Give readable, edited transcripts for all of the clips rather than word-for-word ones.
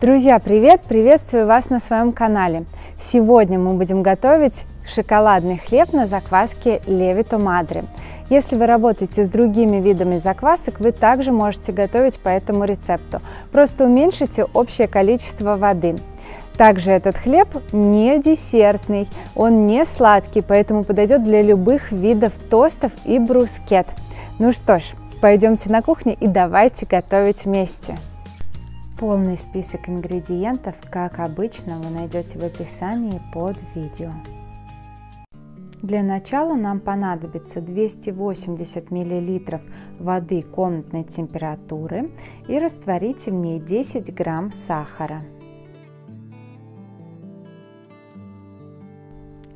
Друзья, привет! Приветствую вас на своем канале. Сегодня мы будем готовить шоколадный хлеб на закваске Lievito Madre. Если вы работаете с другими видами заквасок, вы также можете готовить по этому рецепту. Просто уменьшите общее количество воды. Также этот хлеб не десертный, он не сладкий, поэтому подойдет для любых видов тостов и брускет. Ну что ж, пойдемте на кухню и давайте готовить вместе. Полный список ингредиентов, как обычно, вы найдете в описании под видео. Для начала нам понадобится 280 мл воды комнатной температуры и растворите в ней 10 грамм сахара.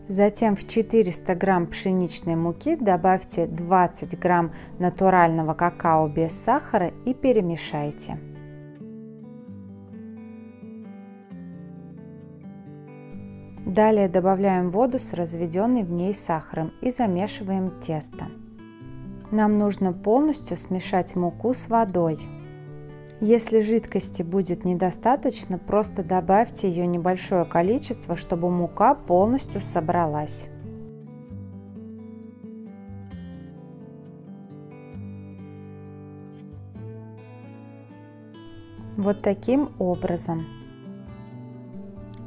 Затем в 400 грамм пшеничной муки добавьте 20 грамм натурального какао без сахара и перемешайте. Далее добавляем воду с разведенной в ней сахаром и замешиваем тесто. Нам нужно полностью смешать муку с водой. Если жидкости будет недостаточно, просто добавьте ее небольшое количество, чтобы мука полностью собралась. Вот таким образом.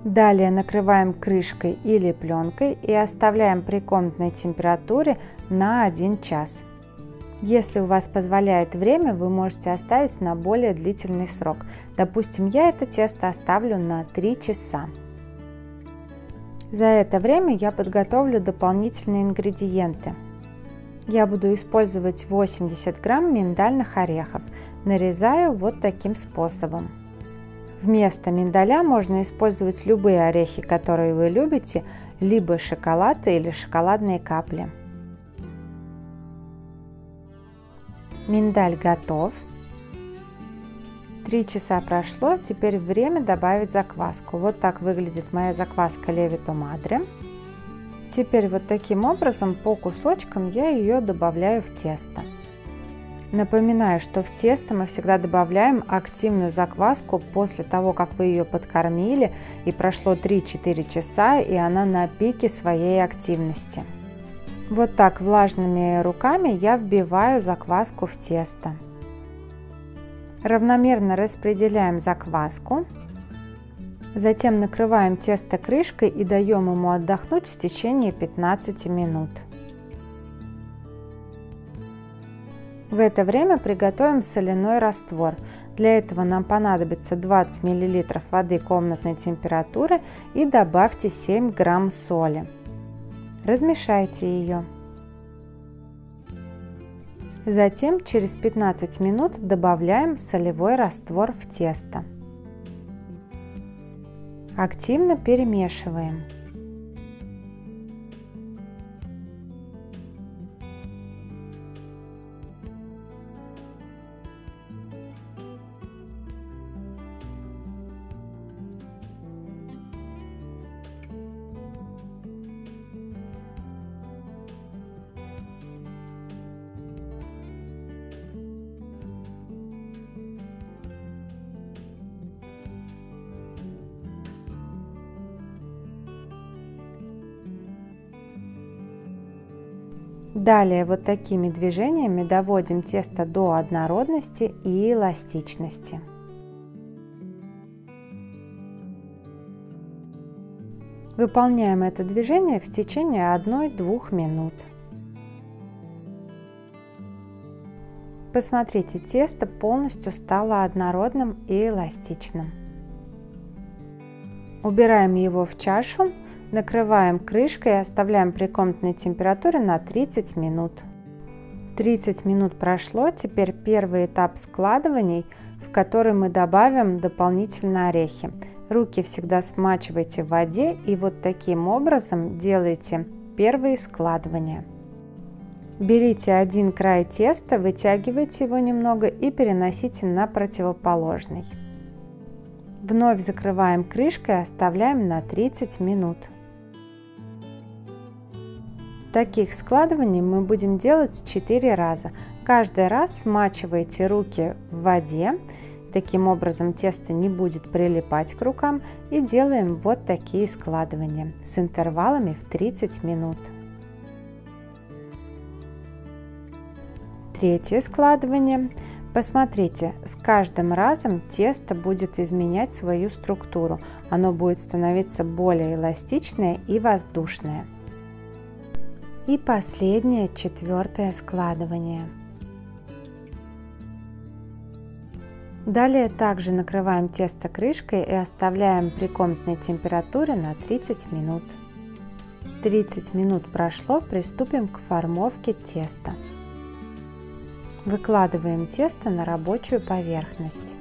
Далее накрываем крышкой или пленкой и оставляем при комнатной температуре на 1 час. Если у вас позволяет время, вы можете оставить на более длительный срок. Допустим, я это тесто оставлю на 3 часа. За это время я подготовлю дополнительные ингредиенты. Я буду использовать 80 грамм миндальных орехов. Нарезаю вот таким способом. Вместо миндаля можно использовать любые орехи, которые вы любите, либо шоколад или шоколадные капли. Миндаль готов. 3 часа прошло, теперь время добавить закваску. Вот так выглядит моя закваска Lievito Madre. Теперь вот таким образом по кусочкам я ее добавляю в тесто. Напоминаю, что в тесто мы всегда добавляем активную закваску после того, как вы ее подкормили и прошло 3-4 часа, и она на пике своей активности. Вот так влажными руками я вбиваю закваску в тесто. Равномерно распределяем закваску. Затем накрываем тесто крышкой и даем ему отдохнуть в течение 15 минут. В это время приготовим соляной раствор. Для этого нам понадобится 20 мл воды комнатной температуры и добавьте 7 грамм соли. Размешайте ее. Затем через 15 минут добавляем солевой раствор в тесто. Активно перемешиваем. Далее вот такими движениями доводим тесто до однородности и эластичности. Выполняем это движение в течение 1-2 минут. Посмотрите, тесто полностью стало однородным и эластичным. Убираем его в чашу. Накрываем крышкой и оставляем при комнатной температуре на 30 минут. 30 минут прошло, теперь первый этап складываний, в который мы добавим дополнительно орехи. Руки всегда смачивайте в воде и вот таким образом делайте первые складывания. Берите один край теста, вытягивайте его немного и переносите на противоположный. Вновь закрываем крышкой и оставляем на 30 минут. Таких складываний мы будем делать 4 раза. Каждый раз смачивайте руки в воде Таким образом тесто не будет прилипать к рукам, и делаем вот такие складывания с интервалами в 30 минут. Третье складывание. Посмотрите, с каждым разом тесто будет изменять свою структуру. Оно будет становиться более эластичное и воздушное. И последнее, четвертое складывание. Далее также накрываем тесто крышкой и оставляем при комнатной температуре на 30 минут. 30 минут прошло, приступим к формовке теста. Выкладываем тесто на рабочую поверхность.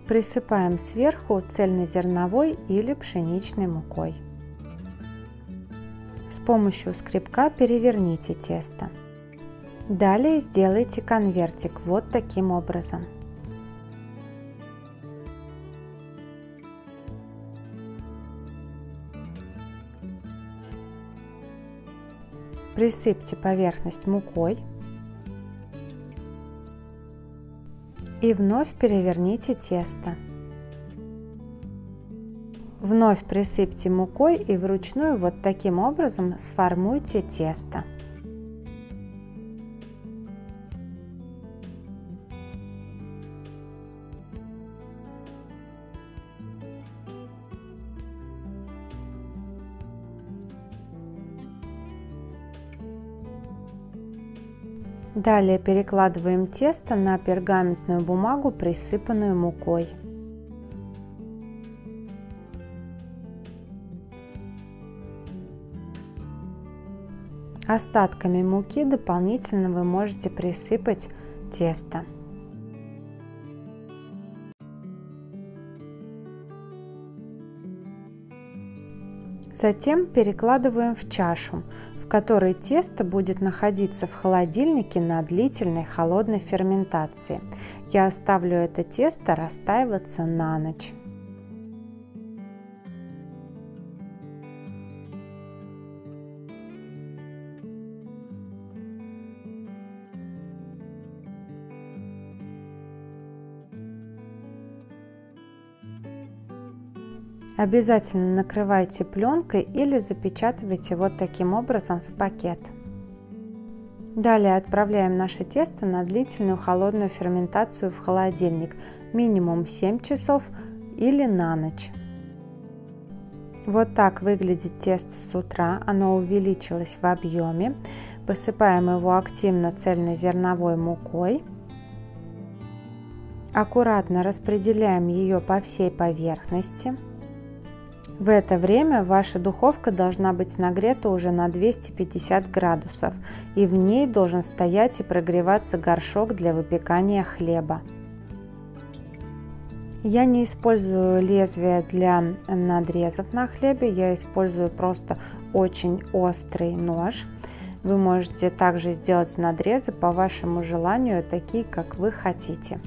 Присыпаем сверху цельнозерновой или пшеничной мукой. С помощью скребка переверните тесто. Далее сделайте конвертик вот таким образом. Присыпьте поверхность мукой и вновь переверните тесто. Вновь присыпьте мукой и вручную вот таким образом сформуйте тесто. Далее перекладываем тесто на пергаментную бумагу, присыпанную мукой. Остатками муки дополнительно вы можете присыпать тесто. Затем перекладываем в чашу, в которой тесто будет находиться в холодильнике на длительной холодной ферментации. Я оставлю это тесто растаиваться на ночь. Обязательно накрывайте пленкой или запечатывайте вот таким образом в пакет. Далее отправляем наше тесто на длительную холодную ферментацию в холодильник, минимум 7 часов или на ночь. Вот так выглядит тесто с утра, оно увеличилось в объеме. Посыпаем его активно цельнозерновой мукой. Аккуратно распределяем ее по всей поверхности. В это время ваша духовка должна быть нагрета уже на 250 градусов, и в ней должен стоять и прогреваться горшок для выпекания хлеба. Я не использую лезвие для надрезов на хлебе, я использую просто очень острый нож. Вы можете также сделать надрезы по вашему желанию, такие, как вы хотите.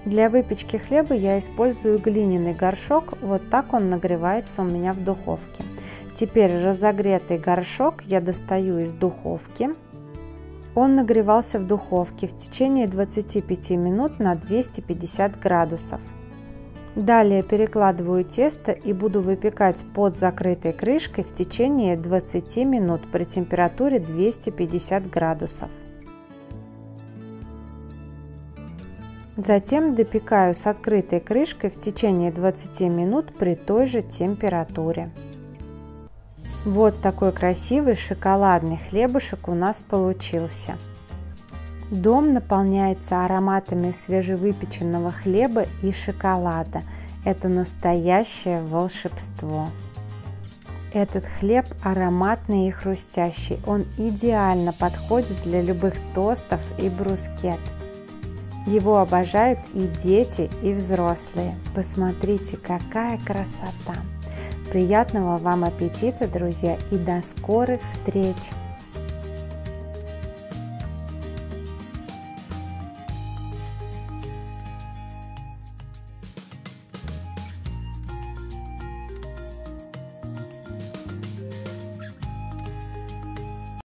Для выпечки хлеба я использую глиняный горшок, вот так он нагревается у меня в духовке. Теперь разогретый горшок я достаю из духовки. Он нагревался в духовке в течение 25 минут на 250 градусов. Далее перекладываю тесто и буду выпекать под закрытой крышкой в течение 20 минут при температуре 250 градусов. Затем допекаю с открытой крышкой в течение 20 минут при той же температуре. Вот такой красивый шоколадный хлебушек у нас получился. Дом наполняется ароматами свежевыпеченного хлеба и шоколада. Это настоящее волшебство. Этот хлеб ароматный и хрустящий. Он идеально подходит для любых тостов и брускет. Его обожают и дети, и взрослые. Посмотрите, какая красота! Приятного вам аппетита, друзья, и до скорых встреч!